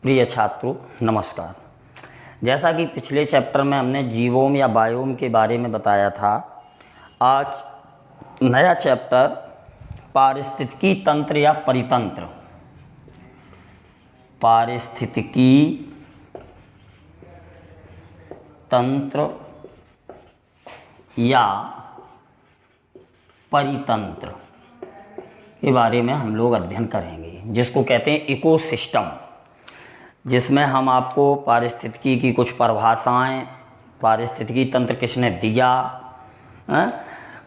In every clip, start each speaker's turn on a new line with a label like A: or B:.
A: प्रिय छात्रों नमस्कार। जैसा कि पिछले चैप्टर में हमने जीवोम या बायोम के बारे में बताया था, आज नया चैप्टर पारिस्थितिकी तंत्र या परितंत्र, पारिस्थितिकी तंत्र या परितंत्र के बारे में हम लोग अध्ययन करेंगे, जिसको कहते हैं इकोसिस्टम, जिसमें हम आपको पारिस्थितिकी की कुछ परिभाषाएं, पारिस्थितिकी तंत्र किसने दिया,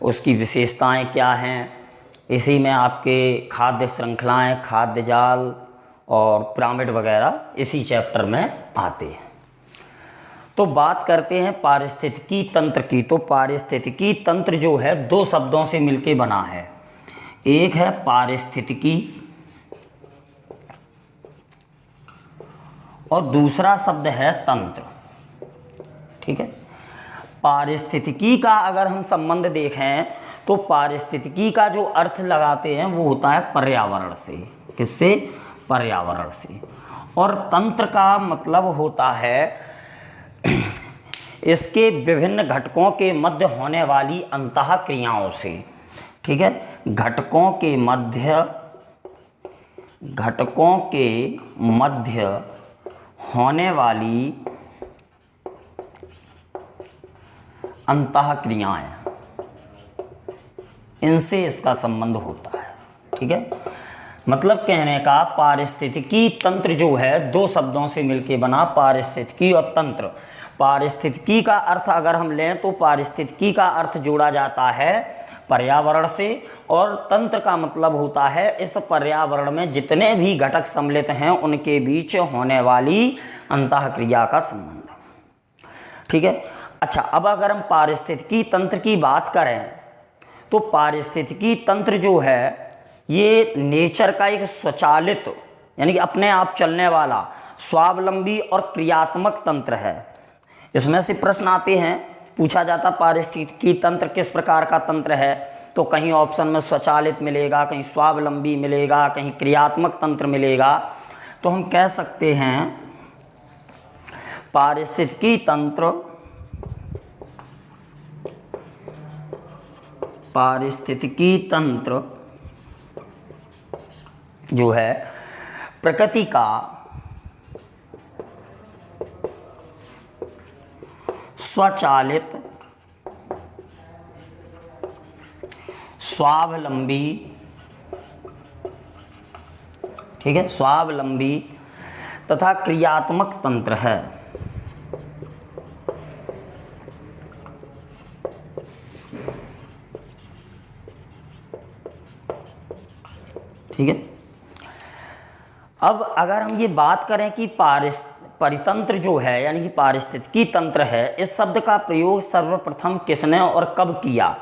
A: उसकी विशेषताएं क्या हैं, इसी में आपके खाद्य श्रृंखलाएं, खाद्य जाल और पिरामिड वगैरह इसी चैप्टर में आते हैं। तो बात करते हैं पारिस्थितिकी तंत्र की। तो पारिस्थितिकी तंत्र जो है दो शब्दों से मिलके बना है। एक है पारिस्थितिकी और दूसरा शब्द है तंत्र। ठीक है। पारिस्थितिकी का अगर हम संबंध देखें तो पारिस्थितिकी का जो अर्थ लगाते हैं वो होता है पर्यावरण से। किससे? पर्यावरण से। और तंत्र का मतलब होता है इसके विभिन्न घटकों के मध्य होने वाली अंतः क्रियाओं से। ठीक है। घटकों के मध्य होने वाली अंतः क्रियाएं, इनसे इसका संबंध होता है। ठीक है। मतलब कहने का पारिस्थितिकी तंत्र जो है दो शब्दों से मिलकर बना, पारिस्थितिकी और तंत्र। पारिस्थितिकी का अर्थ अगर हम लें तो पारिस्थितिकी का अर्थ जोड़ा जाता है पर्यावरण से, और तंत्र का मतलब होता है इस पर्यावरण में जितने भी घटक सम्मिलित हैं उनके बीच होने वाली अंतःक्रिया का संबंध। ठीक है। अच्छा, अब अगर हम पारिस्थितिकी तंत्र की बात करें तो पारिस्थितिकी तंत्र जो है ये नेचर का एक स्वचालित, यानी कि अपने आप चलने वाला, स्वावलंबी और क्रियात्मक तंत्र है। इसमें से प्रश्न आते हैं, पूछा जाता पारिस्थितिकी तंत्र किस प्रकार का तंत्र है, तो कहीं ऑप्शन में स्वचालित मिलेगा, कहीं स्वावलंबी मिलेगा, कहीं क्रियात्मक तंत्र मिलेगा। तो हम कह सकते हैं पारिस्थितिकी तंत्र जो है प्रकृति का स्वचालित, स्वावलंबी, ठीक है, स्वावलंबी तथा क्रियात्मक तंत्र है। ठीक है। अब अगर हम ये बात करें कि परितंत्र जो है यानी कि पारिस्थितिकी तंत्र है, इस शब्द का प्रयोग सर्वप्रथम किसने और कब किया,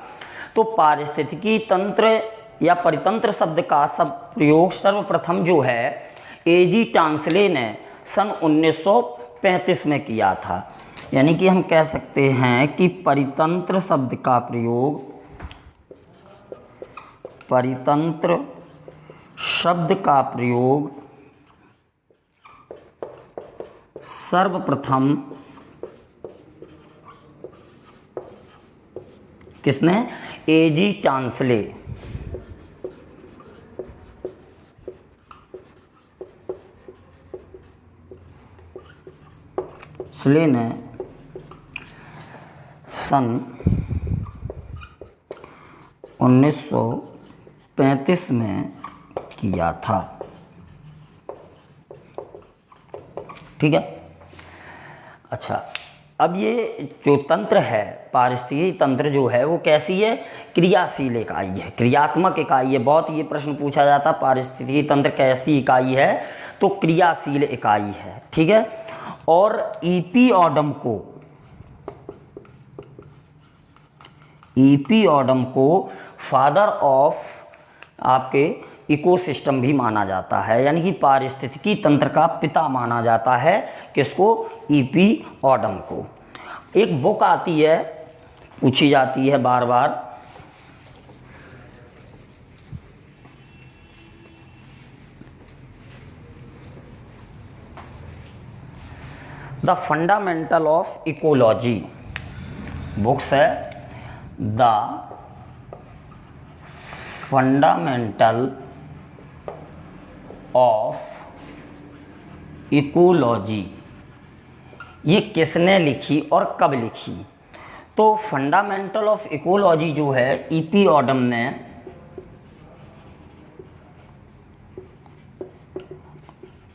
A: तो पारिस्थितिकी तंत्र या परितंत्र शब्द का प्रयोग सर्वप्रथम जो है एजी टांसले ने सन 1935 में किया था। यानी कि हम कह सकते हैं कि परितंत्र शब्द का प्रयोग सर्वप्रथम किसने? एजी टांसले ने सन 1935 में किया था। ठीक है। अच्छा, अब ये जो तंत्र है, पारिस्थितिकी तंत्र जो है वो कैसी है? क्रियाशील इकाई है, क्रियात्मक इकाई है। बहुत ये प्रश्न पूछा जाता, पारिस्थितिकी तंत्र कैसी इकाई है, तो क्रियाशील इकाई है। ठीक है। और ईपीओडम को फादर ऑफ आपके इकोसिस्टम भी माना जाता है, यानी कि पारिस्थितिकी तंत्र का पिता माना जाता है। किसको? ईपीओडम को। एक बुक आती है, पूछी जाती है बार बार, the fundamental of ecology books है द फंडामेंटल ऑफ इकोलॉजी। ये किसने लिखी और कब लिखी? तो फंडामेंटल ऑफ इकोलॉजी जो है ईपी ऑडम ने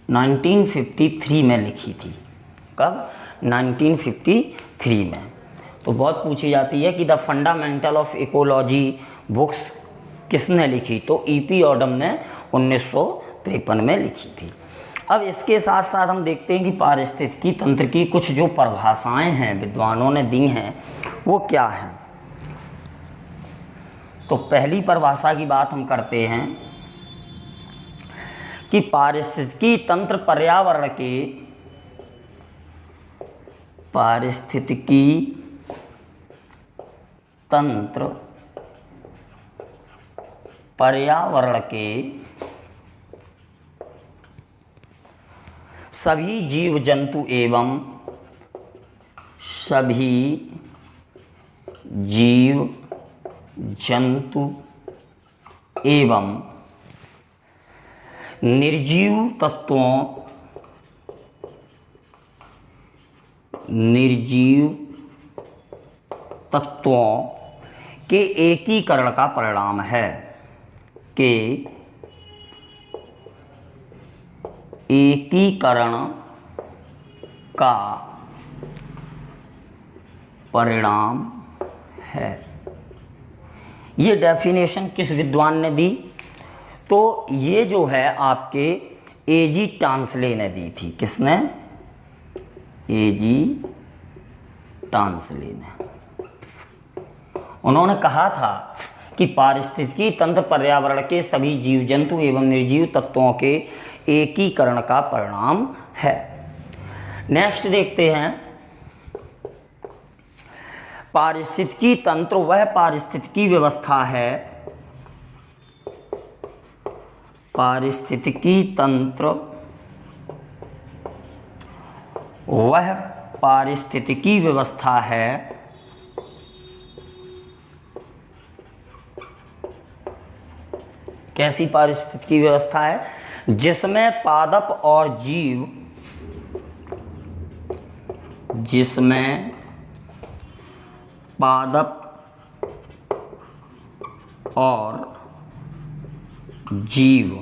A: 1953 में लिखी थी। कब? 1953 में। तो बहुत पूछी जाती है कि the fundamental of ecology books किसने लिखी? तो ईपी ऑडम ने 1953 में लिखी थी। अब इसके साथ साथ हम देखते हैं कि पारिस्थितिकी तंत्र की कुछ जो परिभाषाएं हैं विद्वानों ने दी हैं वो क्या हैं। तो पहली परिभाषा की बात हम करते हैं कि पारिस्थितिकी तंत्र पर्यावरण के सभी जीव जंतु एवं निर्जीव तत्वों के एकीकरण का परिणाम है। एकीकरण का परिणाम है। ये डेफिनेशन किस विद्वान ने दी? तो ये जो है आपके एजी टांसले ने दी थी। किसने? एजी टांसले ने। उन्होंने कहा था कि पारिस्थितिकी तंत्र पर्यावरण के सभी जीव जंतु एवं निर्जीव तत्वों के एकीकरण का परिणाम है। नेक्स्ट देखते हैं, पारिस्थितिकी तंत्र वह पारिस्थितिकी व्यवस्था है। पारिस्थितिकी तंत्र वह पारिस्थितिकी व्यवस्था है कैसी पारिस्थितिकी व्यवस्था है जिसमें पादप और जीव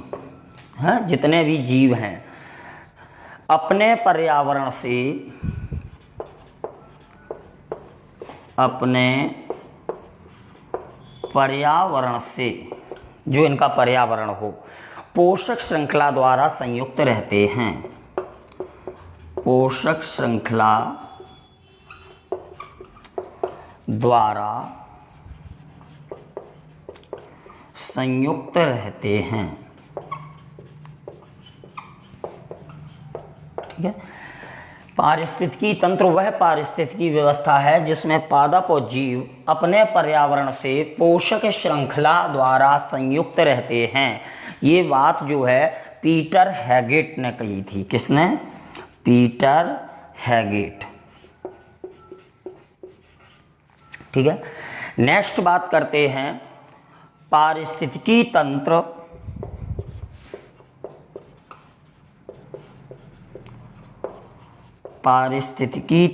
A: हैं, जितने भी जीव हैं अपने पर्यावरण से जो इनका पर्यावरण हो पोषक श्रृंखला द्वारा संयुक्त रहते हैं। पोषक श्रृंखला द्वारा संयुक्त रहते हैं। ठीक है। पारिस्थितिकी तंत्र वह पारिस्थितिकी व्यवस्था है जिसमें पादप और जीव अपने पर्यावरण से पोषक श्रृंखला द्वारा संयुक्त रहते हैं। ये बात जो है पीटर हैगेट ने कही थी। किसने? Peter Haggett. ठीक है। नेक्स्ट बात करते हैं पारिस्थितिकी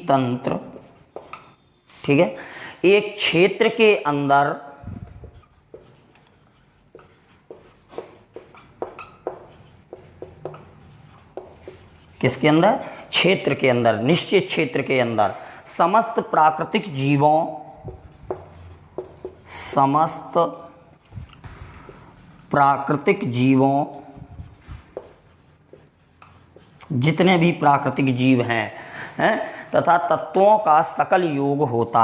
A: तंत्र ठीक है एक क्षेत्र के अंदर किसके अंदर? क्षेत्र के अंदर, निश्चित क्षेत्र के अंदर समस्त प्राकृतिक जीवों जितने भी प्राकृतिक जीव हैं तथा तत्वों का सकल योग होता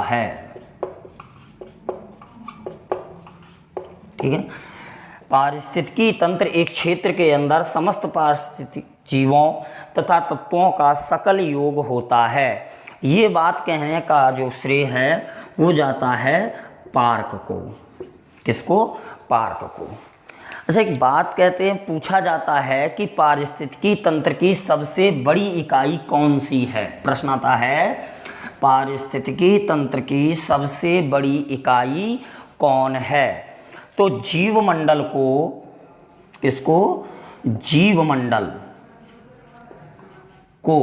A: है। ठीक है। पारिस्थितिकी तंत्र एक क्षेत्र के अंदर समस्त पारिस्थितिक जीवों तथा तत्वों का सकल योग होता है। ये बात कहने का जो श्रेय है वो जाता है पार्क को। किसको? पार्क को। अच्छा, एक बात कहते हैं, पूछा जाता है कि पारिस्थितिकी तंत्र की सबसे बड़ी इकाई कौन सी है। प्रश्न आता है पारिस्थितिकी तंत्र की सबसे बड़ी इकाई कौन है? तो जीवमंडल को, किसको? जीवमंडल को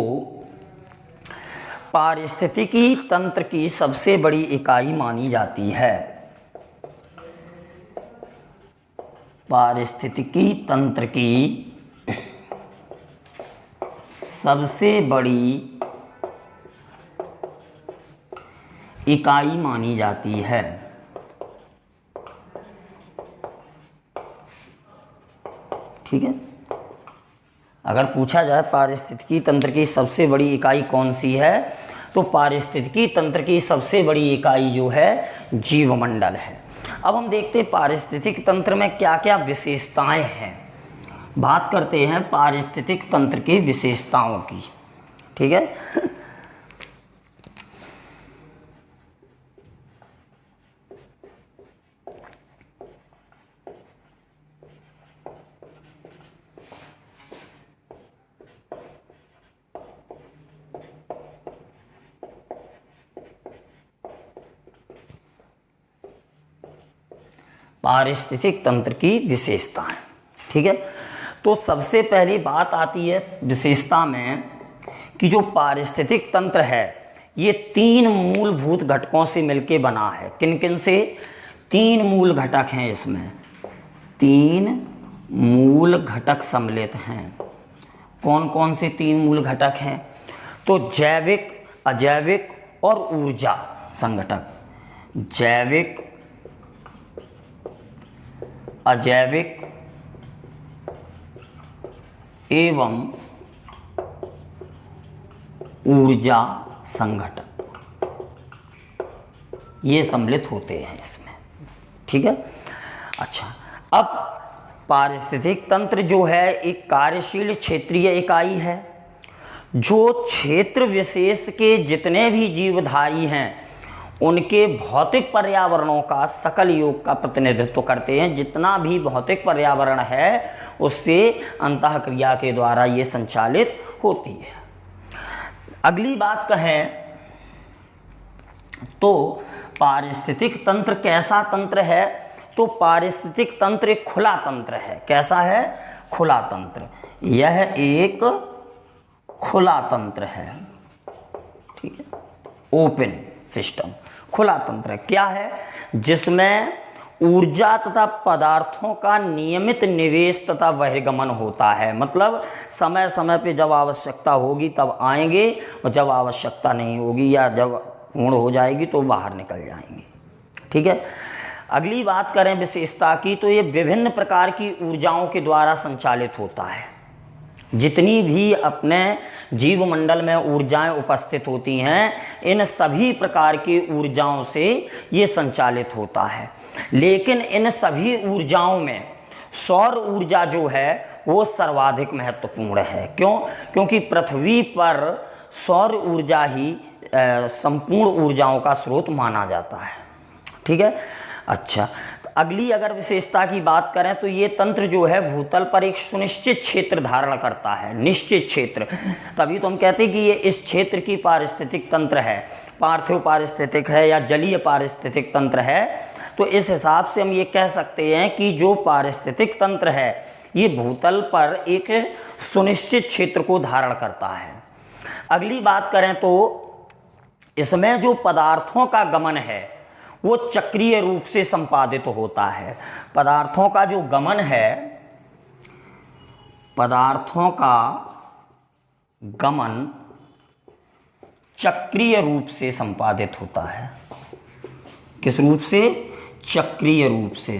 A: पारिस्थितिकी तंत्र की सबसे बड़ी इकाई मानी जाती है। पारिस्थितिकी तंत्र की सबसे बड़ी इकाई मानी जाती है। ठीक है, अगर पूछा जाए पारिस्थितिकी तंत्र की सबसे बड़ी इकाई कौन सी है, तो पारिस्थितिकी तंत्र की सबसे बड़ी इकाई जो है जीवमंडल है। अब हम देखते हैं पारिस्थितिक तंत्र में क्या क्या विशेषताएं हैं। बात करते हैं पारिस्थितिक तंत्र की विशेषताओं की। ठीक है, पारिस्थितिक तंत्र की विशेषताएं। ठीक है, तो सबसे पहली बात आती है विशेषता में कि जो पारिस्थितिक तंत्र है ये 3 मूलभूत घटकों से मिलकर बना है। किन किन से? 3 मूल घटक हैं इसमें, 3 मूल घटक सम्मिलित हैं। कौन कौन से 3 मूल घटक हैं? तो जैविक, अजैविक और ऊर्जा संघटक। जैविक, अजैविक एवं ऊर्जा संघटक, ये सम्मिलित होते हैं इसमें। ठीक है, अच्छा, अब पारिस्थितिक तंत्र जो है एक कार्यशील क्षेत्रीय इकाई है जो क्षेत्र विशेष के जितने भी जीवधारी हैं उनके भौतिक पर्यावरणों का सकल योग का प्रतिनिधित्व करते हैं। जितना भी भौतिक पर्यावरण है उससे अंतःक्रिया के द्वारा ये संचालित होती है। अगली बात कहें तो पारिस्थितिक तंत्र कैसा तंत्र है? तो पारिस्थितिक तंत्र एक खुला तंत्र है। कैसा है? खुला तंत्र। यह एक खुला तंत्र है। ठीक है, ओपन सिस्टम, खुला तंत्र क्या है? जिसमें ऊर्जा तथा पदार्थों का नियमित निवेश तथा बहिर्गमन होता है। मतलब समय समय पे जब आवश्यकता होगी तब आएंगे और जब आवश्यकता नहीं होगी या जब पूर्ण हो जाएगी तो बाहर निकल जाएंगे। ठीक है, अगली बात करें विशेषता की, तो ये विभिन्न प्रकार की ऊर्जाओं के द्वारा संचालित होता है। जितनी भी अपने जीवमंडल में ऊर्जाएं उपस्थित होती हैं इन सभी प्रकार की ऊर्जाओं से ये संचालित होता है। लेकिन इन सभी ऊर्जाओं में सौर ऊर्जा जो है वो सर्वाधिक महत्वपूर्ण है। क्यों? क्योंकि पृथ्वी पर सौर ऊर्जा ही संपूर्ण ऊर्जाओं का स्रोत माना जाता है। ठीक है, अच्छा, तो अगली अगर विशेषता की बात करें तो ये तंत्र जो है भूतल पर एक सुनिश्चित क्षेत्र धारण करता है। निश्चित क्षेत्र, तभी तो हम कहते हैं कि ये इस क्षेत्र की पारिस्थितिक तंत्र है। पार्थिव पारिस्थितिक है या जलीय पारिस्थितिक तंत्र है, तो इस हिसाब से हम ये कह सकते हैं कि जो पारिस्थितिक तंत्र है ये भूतल पर एक सुनिश्चित क्षेत्र को धारण करता है। अगली बात करें तो इसमें जो पदार्थों का गमन है वो चक्रीय रूप से संपादित होता है। पदार्थों का जो गमन है, पदार्थों का गमन चक्रीय रूप से संपादित होता है। किस रूप से? चक्रीय रूप से।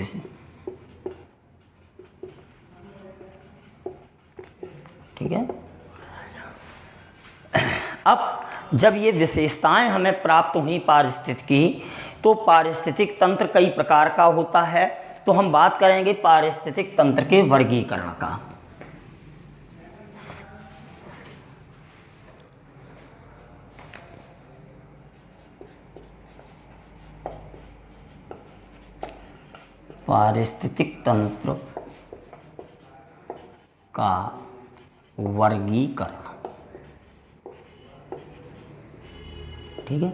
A: ठीक है, अब जब ये विशेषताएं हमें प्राप्त हुई पारिस्थितिकी, तो पारिस्थितिक तंत्र कई प्रकार का होता है। तो हम बात करेंगे पारिस्थितिक तंत्र के वर्गीकरण का। पारिस्थितिक तंत्र का वर्गीकरण। ठीक है,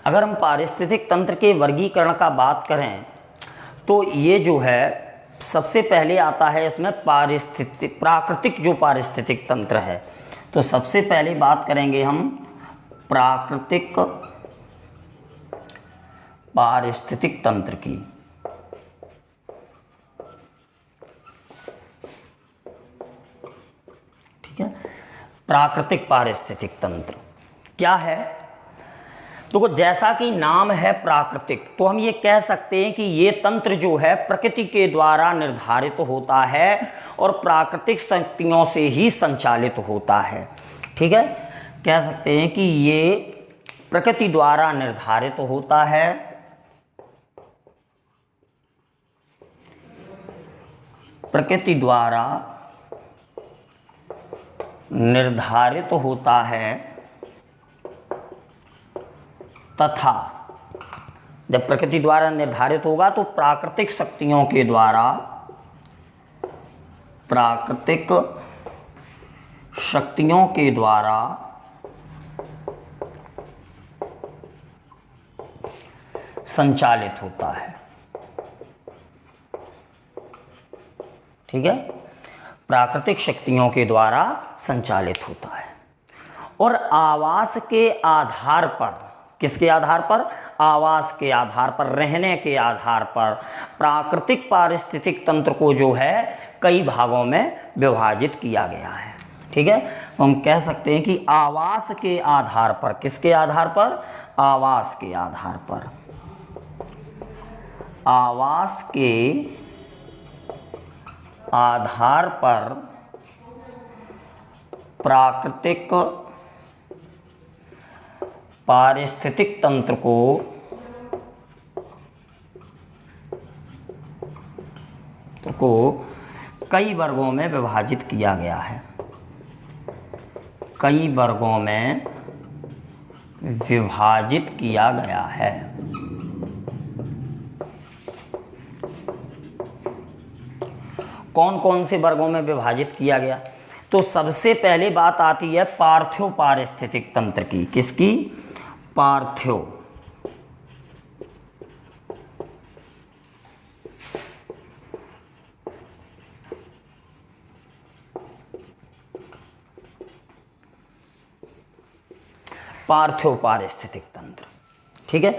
A: अगर हम पारिस्थितिक तंत्र के वर्गीकरण का बात करें तो ये जो है सबसे पहले आता है इसमें प्राकृतिक जो पारिस्थितिक तंत्र है। तो सबसे पहले बात करेंगे हम प्राकृतिक पारिस्थितिक तंत्र की। ठीक है, प्राकृतिक पारिस्थितिक तंत्र क्या है? तो जैसा कि नाम है प्राकृतिक, तो हम ये कह सकते हैं कि ये तंत्र जो है प्रकृति के द्वारा निर्धारित होता है और प्राकृतिक शक्तियों से ही संचालित होता है। ठीक है, कह सकते हैं कि ये प्रकृति द्वारा निर्धारित होता है, प्रकृति द्वारा निर्धारित होता है तथा जब प्रकृति द्वारा निर्धारित होगा तो प्राकृतिक शक्तियों के द्वारा, प्राकृतिक शक्तियों के द्वारा संचालित होता है। ठीक है, प्राकृतिक शक्तियों के द्वारा संचालित होता है और आवास के आधार पर, किसके आधार पर? आवास के आधार पर, रहने के आधार पर प्राकृतिक पारिस्थितिक तंत्र को जो है कई भागों में विभाजित किया गया है। ठीक है, तो हम कह सकते हैं कि आवास के आधार पर, किसके आधार पर? आवास के आधार पर, आवास के आधार पर प्राकृतिक पारिस्थितिक तंत्र को कई वर्गों में विभाजित किया गया है, कई वर्गों में विभाजित किया गया है। कौन कौन से वर्गों में विभाजित किया गया? तो सबसे पहले बात आती है पार्थिव पारिस्थितिक तंत्र की। किसकी? पार्थिव। पार्थिव पारिस्थितिक तंत्र। ठीक है,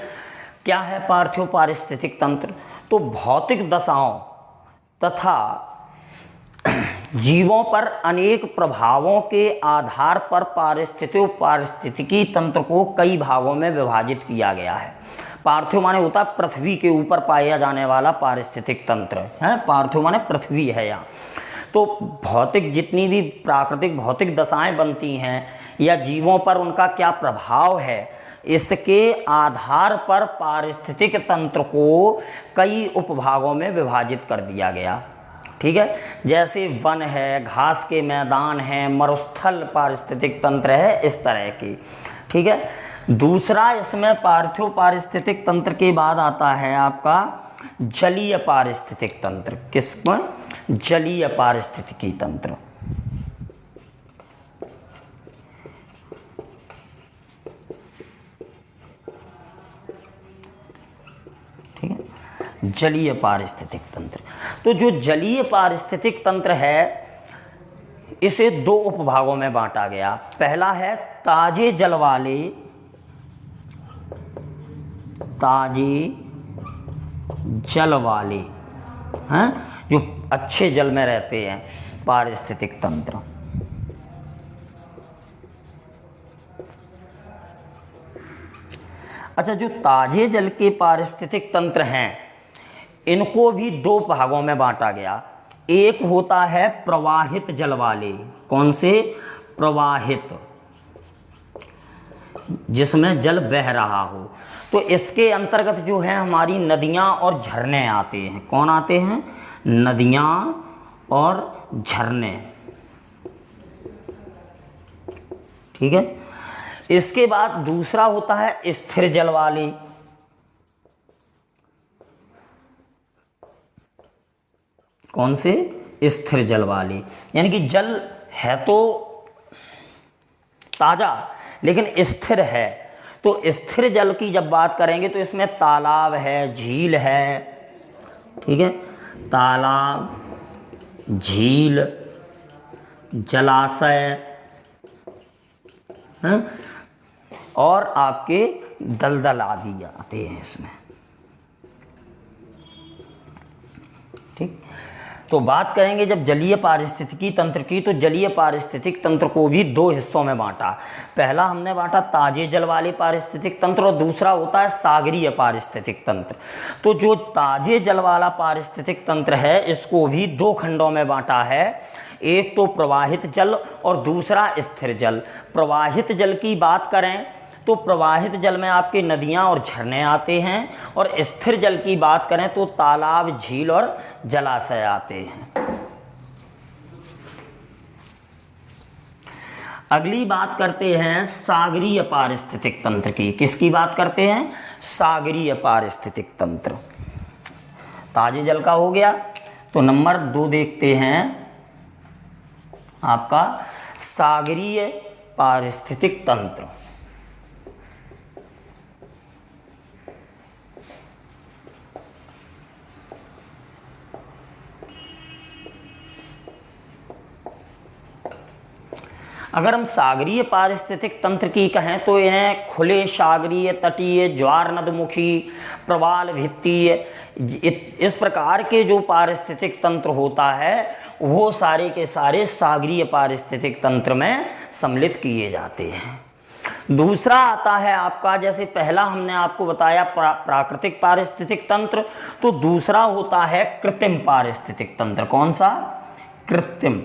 A: क्या है पार्थिव पारिस्थितिक तंत्र? तो भौतिक दशाओं तथा जीवों पर अनेक प्रभावों के आधार पर पारिस्थितिकी तंत्र को कई भागों में विभाजित किया गया है। पार्थिव माने होता है पृथ्वी के ऊपर पाया जाने वाला पारिस्थितिक तंत्र है। पार्थिव माने पृथ्वी है यहाँ। तो भौतिक जितनी भी प्राकृतिक भौतिक दशाएं बनती हैं या जीवों पर उनका क्या प्रभाव है, इसके आधार पर पारिस्थितिक तंत्र को कई उपभागों में विभाजित कर दिया गया। ठीक है, जैसे वन है, घास के मैदान हैं, मरुस्थल पारिस्थितिक तंत्र है, इस तरह की। ठीक है, दूसरा इसमें पार्थिव पारिस्थितिक तंत्र के बाद आता है आपका जलीय पारिस्थितिक तंत्र। किसमें? जलीय पारिस्थितिकी तंत्र। ठीक है, जलीय पारिस्थितिक तंत्र। तो जो जलीय पारिस्थितिक तंत्र है इसे दो उपभागों में बांटा गया। पहला है ताजे जल वाले, ताजे जल वाले हैं, जो अच्छे जल में रहते हैं, पारिस्थितिक तंत्र। अच्छा, जो ताजे जल के पारिस्थितिक तंत्र हैं इनको भी दो भागों में बांटा गया। एक होता है प्रवाहित जल वाले। कौन से? प्रवाहित, जिसमें जल बह रहा हो। तो इसके अंतर्गत जो है हमारी नदियाँ और झरने आते हैं। कौन आते हैं? नदियाँ और झरने। ठीक है, इसके बाद दूसरा होता है स्थिर जल वाले। कौन से? स्थिर जल वाले, यानी कि जल है तो ताजा लेकिन स्थिर है। तो स्थिर जल की जब बात करेंगे तो इसमें तालाब है, झील है, ठीक है, तालाब, झील, जलाशय हैं, और आपके दलदल आदि आते हैं इसमें, ठीक। तो बात करेंगे जब जलीय पारिस्थितिकी तंत्र की, तो जलीय पारिस्थितिक तंत्र को भी दो हिस्सों में बांटा। पहला हमने बांटा ताजे जल वाले पारिस्थितिक तंत्र, और दूसरा होता है सागरीय पारिस्थितिक तंत्र। तो जो ताजे जल वाला पारिस्थितिक तंत्र है इसको भी दो खंडों में बांटा है, एक तो प्रवाहित जल और दूसरा स्थिर जल। प्रवाहित जल की बात करें तो प्रवाहित जल में आपके नदियाँ और झरने आते हैं, और स्थिर जल की बात करें तो तालाब, झील और जलाशय आते हैं। अगली बात करते हैं सागरीय पारिस्थितिक तंत्र की। किसकी बात करते हैं? सागरीय पारिस्थितिक तंत्र। ताजे जल का हो गया, तो नंबर 2 देखते हैं आपका सागरीय पारिस्थितिक तंत्र। अगर हम सागरीय पारिस्थितिक तंत्र की कहें तो इन्हें खुले सागरीय, तटीय, ज्वार नदमुखी, प्रवाल भित्तीय, इस प्रकार के जो पारिस्थितिक तंत्र होता है वो सारे के सारे सागरीय पारिस्थितिक तंत्र में सम्मिलित किए जाते हैं। दूसरा आता है आपका, जैसे पहला हमने आपको बताया प्राकृतिक पारिस्थितिक तंत्र, तो दूसरा होता है कृत्रिम पारिस्थितिक तंत्र। कौन सा? कृत्रिम,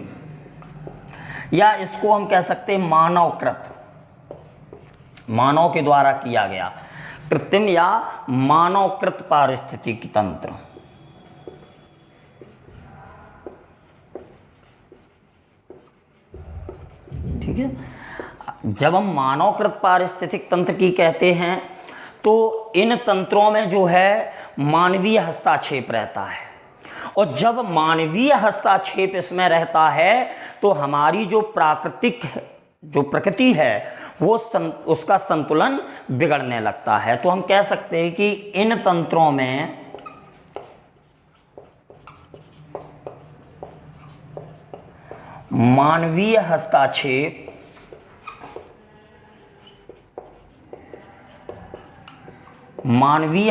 A: या इसको हम कह सकते हैं मानवकृत, मानव के द्वारा किया गया, कृत्रिम या मानवकृत पारिस्थितिकी तंत्र। ठीक है, जब हम मानवकृत पारिस्थितिक तंत्र की कहते हैं तो इन तंत्रों में जो है मानवीय हस्तक्षेप रहता है, और जब मानवीय हस्तक्षेप इसमें रहता है तो हमारी जो प्रकृति है वो उसका संतुलन बिगड़ने लगता है। तो हम कह सकते हैं कि इन तंत्रों में मानवीय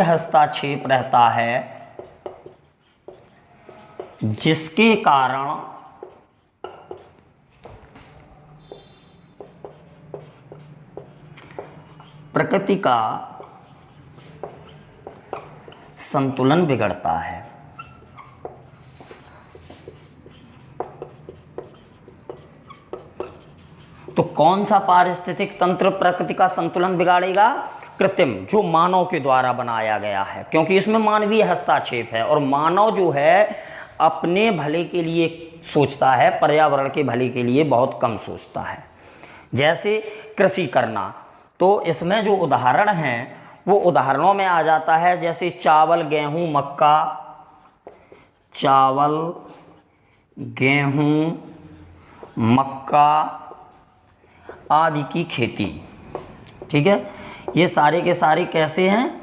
A: हस्तक्षेप रहता है, जिसके कारण प्रकृति का संतुलन बिगड़ता है। तो कौन सा पारिस्थितिक तंत्र प्रकृति का संतुलन बिगाड़ेगा? कृत्रिम, जो मानव के द्वारा बनाया गया है, क्योंकि इसमें मानवीय हस्तक्षेप है, और मानव जो है अपने भले के लिए सोचता है, पर्यावरण के भले के लिए बहुत कम सोचता है। जैसे कृषि करना, तो इसमें जो उदाहरण हैं वो उदाहरणों में आ जाता है, जैसे चावल, गेहूं, मक्का, चावल, गेहूं, मक्का आदि की खेती। ठीक है, ये सारे के सारे कैसे हैं?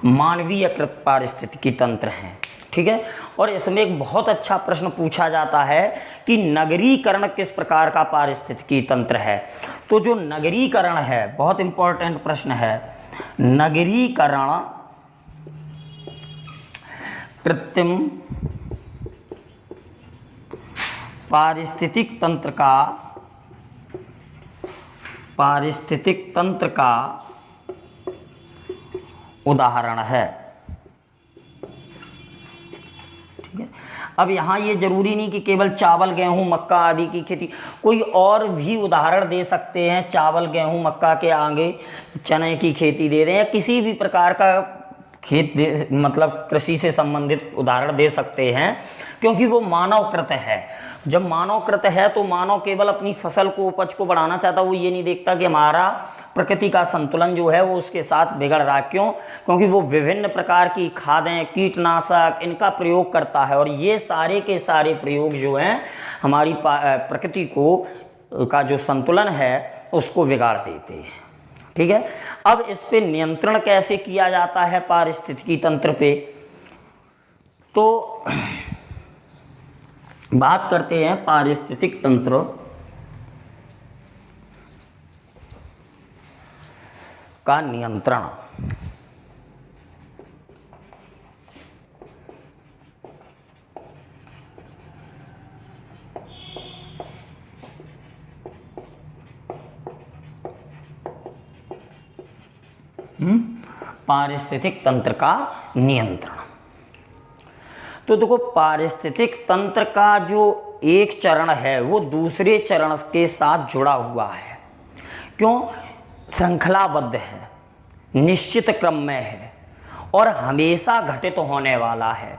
A: मानवीयकृत पारिस्थितिकी तंत्र हैं। ठीक है, और इसमें एक बहुत अच्छा प्रश्न पूछा जाता है कि नगरीकरण किस प्रकार का पारिस्थितिकी तंत्र है। तो जो नगरीकरण है, बहुत इंपॉर्टेंट प्रश्न है, नगरीकरण कृत्रिम पारिस्थितिक तंत्र का उदाहरण है। ठीक है, अब यहाँ ये जरूरी नहीं कि केवल चावल, गेहूं, मक्का आदि की खेती, कोई और भी उदाहरण दे सकते हैं। चावल, गेहूं, मक्का के आगे चने की खेती दे रहे हैं, किसी भी प्रकार का मतलब कृषि से संबंधित उदाहरण दे सकते हैं, क्योंकि वो मानवकृत है। जब मानवकृत है तो मानव केवल अपनी फसल को, उपज को बढ़ाना चाहता, वो ये नहीं देखता कि हमारा प्रकृति का संतुलन जो है वो उसके साथ बिगड़ रहा। क्यों? क्योंकि वो विभिन्न प्रकार की खादें, कीटनाशक इनका प्रयोग करता है, और ये सारे के सारे प्रयोग जो हैं हमारी प्रकृति को का जो संतुलन है उसको बिगाड़ देते हैं। ठीक है, अब इस पे नियंत्रण कैसे किया जाता है पारिस्थितिकी तंत्र पे, तो बात करते हैं पारिस्थितिक तंत्र का नियंत्रण। पारिस्थितिक तंत्र का नियंत्रण। तो देखो, पारिस्थितिक तंत्र का जो एक चरण है वो दूसरे चरण के साथ जुड़ा हुआ है। क्यों? श्रृंखलाबद्ध है, निश्चित क्रम में है और हमेशा घटित होने वाला है।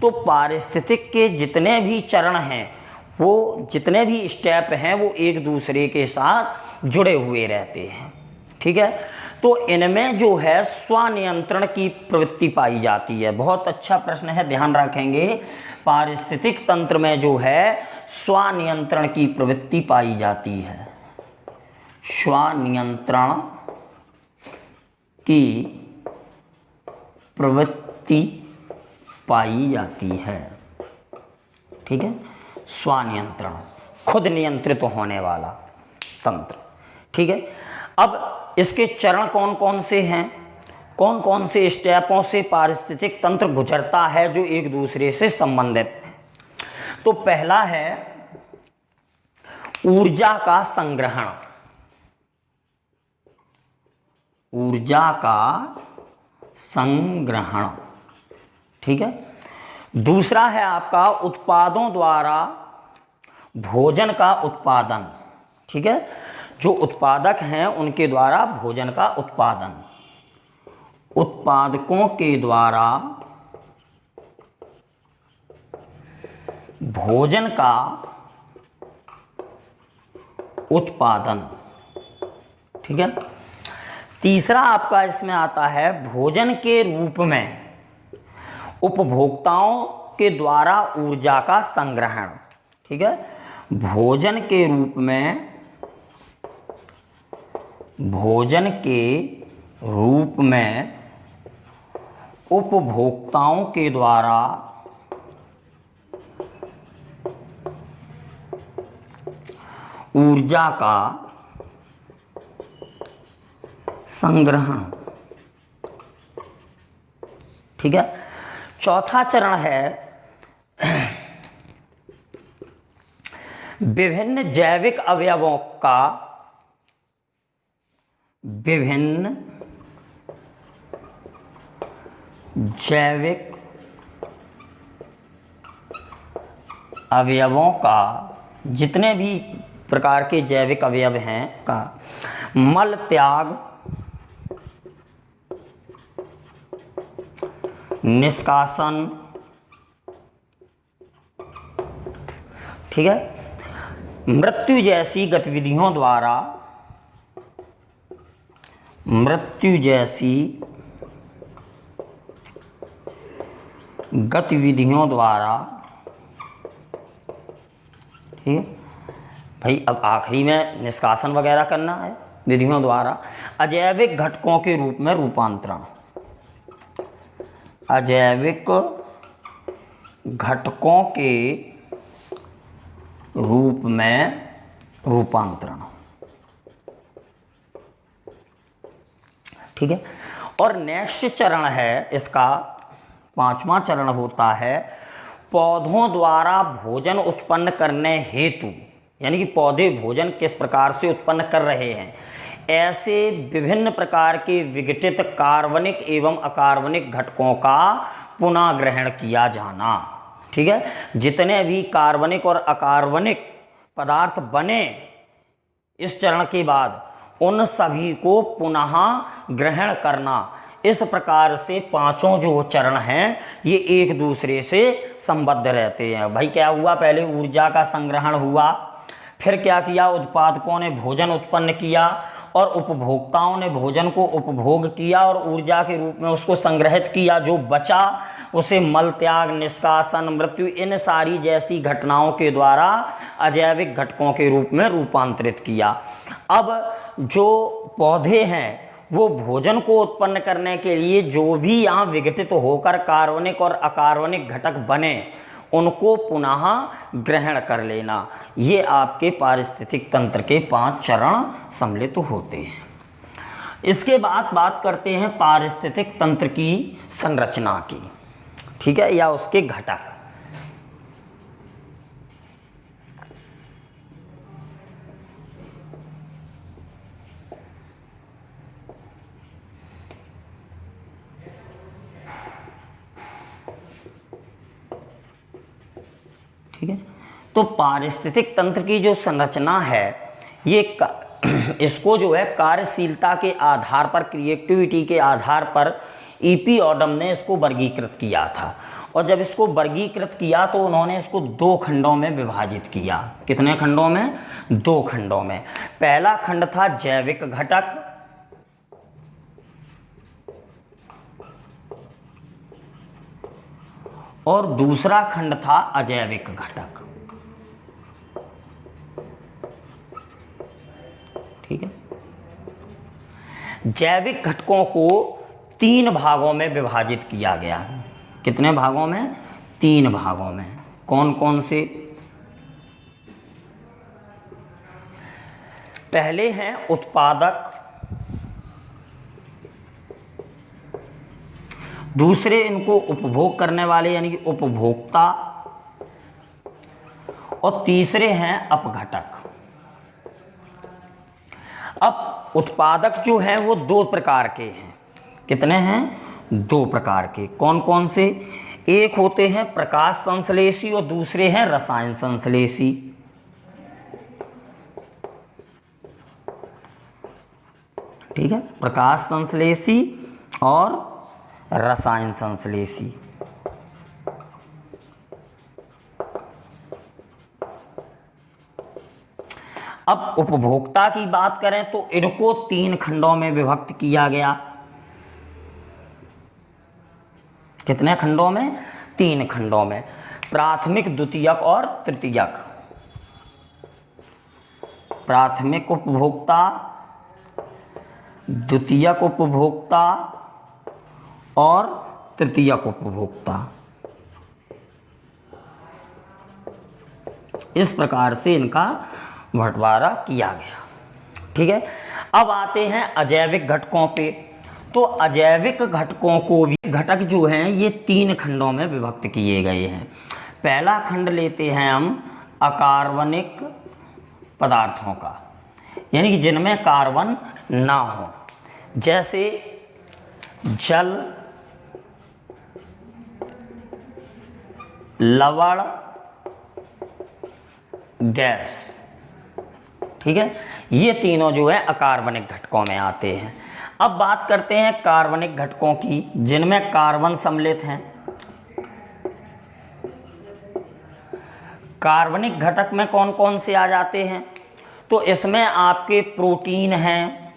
A: तो पारिस्थितिक के जितने भी चरण हैं, वो जितने भी स्टेप हैं, वो एक दूसरे के साथ जुड़े हुए रहते हैं। ठीक है, तो इनमें जो है स्वनियंत्रण की प्रवृत्ति पाई जाती है। बहुत अच्छा प्रश्न है, ध्यान रखेंगे। पारिस्थितिक तंत्र में जो है स्वनियंत्रण की प्रवृत्ति पाई जाती है। स्वनियंत्रण की प्रवृत्ति पाई जाती है। ठीक है, स्वनियंत्रण, खुद नियंत्रित होने वाला तंत्र। ठीक है, अब इसके चरण कौन कौन से हैं, कौन कौन से स्टेपों से पारिस्थितिक तंत्र गुजरता है जो एक दूसरे से संबंधित है। तो पहला है ऊर्जा का संग्रहण। ऊर्जा का संग्रहण। ठीक है, दूसरा है आपका उत्पादों द्वारा भोजन का उत्पादन। ठीक है, जो उत्पादक हैं उनके द्वारा भोजन का उत्पादन, उत्पादकों के द्वारा भोजन का उत्पादन। ठीक है, तीसरा आपका इसमें आता है भोजन के रूप में उपभोक्ताओं के द्वारा ऊर्जा का संग्रहण। ठीक है, भोजन के रूप में, भोजन के रूप में उपभोक्ताओं के द्वारा ऊर्जा का संग्रहण। ठीक है, चौथा चरण है विभिन्न जैविक अवयवों का, विभिन्न जैविक अवयवों का, जितने भी प्रकार के जैविक अवयव हैं का मल त्याग, निष्कासन। ठीक है, मृत्यु जैसी गतिविधियों द्वारा, मृत्यु जैसी गतिविधियों द्वारा। ठीक है भाई, अब आखिरी में निष्कासन वगैरह करना है, विधियों द्वारा अजैविक घटकों के रूप में रूपांतरण, अजैविक घटकों के रूप में रूपांतरण। ठीक है, और नेक्स्ट चरण है इसका, पांचवा चरण होता है पौधों द्वारा भोजन उत्पन्न करने हेतु, यानी कि पौधे भोजन किस प्रकार से उत्पन्न कर रहे हैं, ऐसे विभिन्न प्रकार के विघटित कार्बनिक एवं अकार्बनिक घटकों का पुनः ग्रहण किया जाना। ठीक है, जितने भी कार्बनिक और अकार्बनिक पदार्थ बने इस चरण के बाद, उन सभी को पुनः ग्रहण करना, इस प्रकार से पांचों जो चरण हैं ये एक दूसरे से संबद्ध रहते हैं। भाई क्या हुआ, पहले ऊर्जा का संग्रहण हुआ, फिर क्या किया, उत्पादकों ने भोजन उत्पन्न किया और उपभोक्ताओं ने भोजन को उपभोग किया और ऊर्जा के रूप में उसको संग्रहित किया, जो बचा उसे मल त्याग, निष्कासन, मृत्यु, इन सारी जैसी घटनाओं के द्वारा अजैविक घटकों के रूप में रूपांतरित किया। अब जो पौधे हैं वो भोजन को उत्पन्न करने के लिए जो भी यहाँ विघटित होकर कार्बनिक और अकार्बनिक घटक बने उनको पुनः ग्रहण कर लेना, ये आपके पारिस्थितिक तंत्र के 5 चरण सम्मिलित होते हैं। इसके बाद बात करते हैं पारिस्थितिक तंत्र की संरचना की, ठीक है, या उसके घटक। ठीक है, तो पारिस्थितिक तंत्र की जो संरचना है ये इसको जो है कार्यशीलता के आधार पर, क्रिएटिविटी के आधार पर ईपी ऑडम ने इसको वर्गीकृत किया था। और जब इसको वर्गीकृत किया तो उन्होंने इसको 2 खंडों में विभाजित किया। कितने खंडों में? 2 खंडों में। पहला खंड था जैविक घटक और दूसरा खंड था अजैविक घटक। ठीक है, जैविक घटकों को 3 भागों में विभाजित किया गया। कितने भागों में? 3 भागों में। कौन कौन से? पहले हैं उत्पादक, दूसरे इनको उपभोग करने वाले यानी कि उपभोक्ता, और तीसरे हैं अपघटक। अब उत्पादक जो हैं वो 2 प्रकार के हैं। कितने हैं? 2 प्रकार के। कौन कौन से? एक होते हैं प्रकाश संश्लेषी और दूसरे हैं रसायन संश्लेषी। ठीक है, प्रकाश संश्लेषी और रसायन संश्लेषी। अब उपभोक्ता की बात करें तो इनको 3 खंडों में विभक्त किया गया। कितने खंडों में? 3 खंडों में। प्राथमिक, द्वितीयक और तृतीयक। प्राथमिक उपभोक्ता, द्वितीयक उपभोक्ता और तृतीयक उपभोक्ता। इस प्रकार से इनका बंटवारा किया गया। ठीक है, अब आते हैं अजैविक घटकों पे। तो अजैविक घटकों को भी, घटक जो हैं ये 3 खंडों में विभक्त किए गए हैं। पहला खंड लेते हैं हम अकार्बनिक पदार्थों का, यानी कि जिनमें कार्बन ना हो, जैसे जल, लवण, गैस। ठीक है, ये तीनों जो है अकार्बनिक घटकों में आते हैं। अब बात करते हैं कार्बनिक घटकों की, जिनमें कार्बन सम्मिलित हैं। कार्बनिक घटक में कौन कौन से आ जाते हैं? तो इसमें आपके प्रोटीन हैं,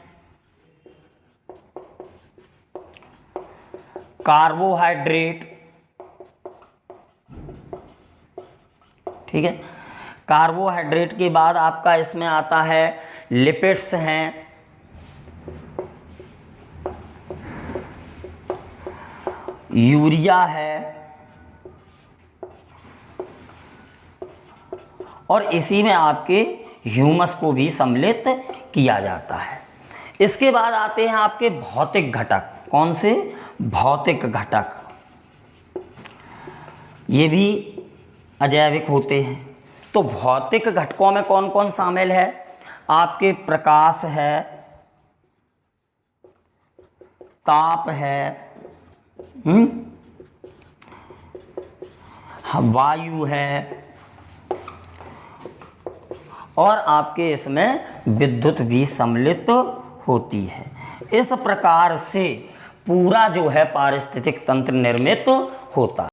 A: कार्बोहाइड्रेट, ठीक है, कार्बोहाइड्रेट के बाद आपका इसमें आता है लिपिड्स हैं, यूरिया है, और इसी में आपके ह्यूमस को भी सम्मिलित किया जाता है। इसके बाद आते हैं आपके भौतिक घटक। कौन से? भौतिक घटक। ये भी अजैविक होते हैं। तो भौतिक घटकों में कौन कौन शामिल है? आपके प्रकाश है, ताप है, वायु है, और आपके इसमें विद्युत भी सम्मिलित होती है। इस प्रकार से पूरा जो है पारिस्थितिक तंत्र निर्मित होता है।